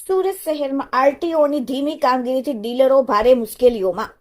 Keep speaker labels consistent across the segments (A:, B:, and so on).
A: સુરત શહેરમાં આરટીઓની ધીમી કામગીરીથી ડીલરો ભારે મુશ્કેલીઓમાં.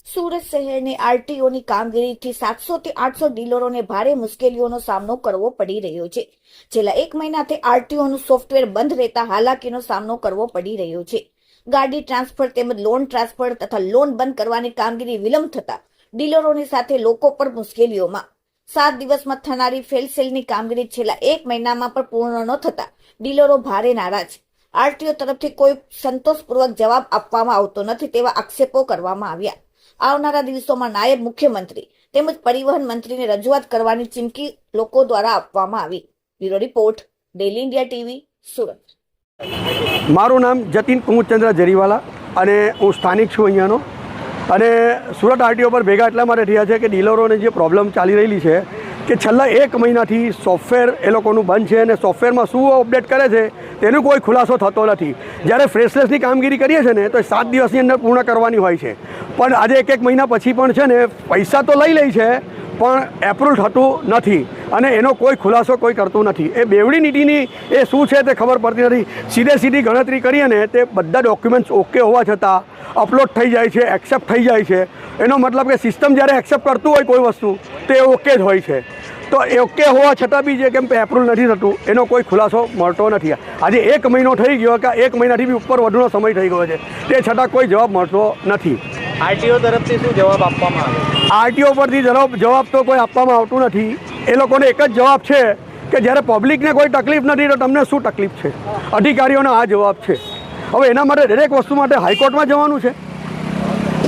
A: સુરત શહેરની આરટીઓની કામગીરીથી 700 થી 800 ડીલરોને ભારે મુશ્કેલીઓનો સામનો કરવો પડી રહ્યો છે. છેલ્લા 1 મહિનાથી આરટીઓનું સોફ્ટવેર બંધ રહેતા હાલાકીનો સામનો કરવો પડી રહ્યો છે. ગાડી ટ્રાન્સફર તેમજ લોન ટ્રાન્સફર તથા લોન બંધ કરવાની કામગીરી વિલંબ થતા ડીલરોની સાથે લોકો પણ મુશ્કેલીઓમાં. 7 દિવસમાં થનારી ફેલસેલની કામગીરી છેલ્લા 1 મહિનામાં પણ પૂર્ણ ન થતા ડીલરો ભારે નારાજ. આરટીઓ તરફથી કોઈ સંતોષપૂર્વક જવાબ આપવામાં આવતો નથી તેવા આક્ષેપો કરવામાં આવ્યા. આવનારા દિવસોમાં નાયબ મુખ્યમંત્રી તેમજ પરિવહન મંત્રીને રજૂઆત કરવાની ચીમકી લોકો દ્વારા આપવામાં આવી. Bureau report, daily India TV, Surat.
B: મારું નામ જતીન કુમુદચંદ્ર જરીવાલા અને હું સ્થાનિક છું અહીંયાનો. અને સુરત આરટીઓ પર ભેગા એટલા માટે થયા છે કે ડીલરોને જે પ્રોબ્લેમ ચાલી રહેલી છે કે છેલ્લા 1 મહિનાથી સોફ્ટવેર એ લોકોનું બંધ છે અને સોફ્ટવેરમાં શું અપડેટ કરે છે તેનો કોઈ ખુલાસો થતો નથી. જ્યારે ફ્રેશલેસની કામગીરી કરીએ છીએ ને તો 7 દિવસની અંદર પૂર્ણ કરવાની હોય છે, પણ આજે 1 મહિના પછી પણ છે ને પૈસા તો લઈ લે છે પણ એપ્રુવ થતું નથી અને એનો કોઈ ખુલાસો કોઈ કરતું નથી. એ બેવડી નીતિની એ શું છે તે ખબર પડતી નથી. સીધી ગણતરી કરીએ ને તે બધા ડોક્યુમેન્ટ્સ ઓકે હોવા છતાં અપલોડ થઈ જાય છે, એક્સેપ્ટ થઈ જાય છે. એનો મતલબ કે સિસ્ટમ જ્યારે એક્સેપ્ટ કરતું હોય કોઈ વસ્તુ તો એ ઓકે જ હોય છે. તો એ ઓકે હોવા છતાં બી જે કેમ એપ્રુવ નથી થતું એનો કોઈ ખુલાસો મળતો નથી. આજે 1 મહિનો થઈ ગયો કે 1 મહિનાથી બી ઉપર વધુનો સમય થઈ ગયો છે, તે છતાં કોઈ જવાબ મળતો નથી.
C: આરટીઓ તરફથી શું જવાબ આપવામાં આવે?
B: આરટીઓ પરથી જવાબ તો કોઈ આપવામાં આવતું નથી. એ લોકોને એક જ જવાબ છે કે જ્યારે પબ્લિકને કોઈ તકલીફ નથી તો તમને શું તકલીફ છે. અધિકારીઓનો આ જવાબ છે. હવે એના માટે દરેક વસ્તુ માટે હાઈકોર્ટમાં જવાનું છે.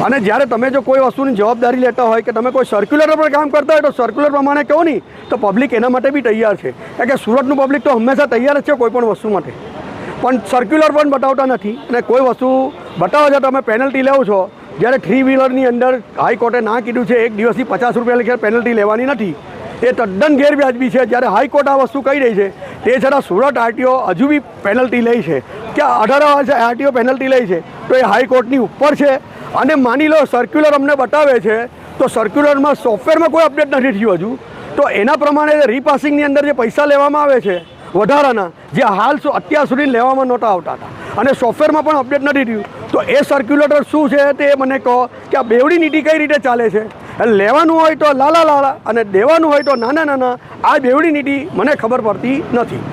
B: અને જ્યારે તમે જો કોઈ વસ્તુની જવાબદારી લેતા હોય કે તમે કોઈ સર્ક્યુલર પર કામ કરતા હોય તો સર્ક્યુલર પ્રમાણે કહો નહીં તો પબ્લિક એના માટે બી તૈયાર છે. કારણ કે સુરતનું પબ્લિક તો હંમેશા તૈયાર જ છે કોઈ પણ વસ્તુ માટે, પણ સર્ક્યુલર પણ બતાવતા નથી. અને કોઈ વસ્તુ બતાવો છો તમે પેનલ્ટી લેવો છો, જ્યારે 3 વ્હીલરની અંદર હાઈકોર્ટે ના કીધું છે 1 દિવસથી 50 રૂપિયા લખે પેનલ્ટી લેવાની નથી, એ તદ્દન ગેરવ્યાજબી છે. જ્યારે હાઈકોર્ટ આ વસ્તુ કહી રહી છે તે છતાં સુરત આરટીઓ હજુ બી પેનલ્ટી લે છે કે 18 વર્ષે આરટીઓ પેનલ્ટી લે છે તો એ હાઈકોર્ટની ઉપર છે. અને માની લો સર્ક્યુલર અમને બતાવે છે તો સર્ક્યુલરમાં સોફ્ટવેરમાં કોઈ અપડેટ નથી થયું હજુ, તો એના પ્રમાણે રીપાસિંગની અંદર જે પૈસા લેવામાં આવે છે વધારાના, જે હાલ અત્યાર સુધી લેવામાં નહોતા આવતા હતા અને સોફ્ટવેરમાં પણ અપડેટ નથી થયું, તો એ સર્ક્યુલેટર શું છે તે મને કહો કે આ બેવડી નીતિ કઈ રીતે ચાલે છે. લેવાનું હોય તો લાલા અને દેવાનું હોય તો નાના. આ બેવડી નીતિ મને ખબર પડતી નથી.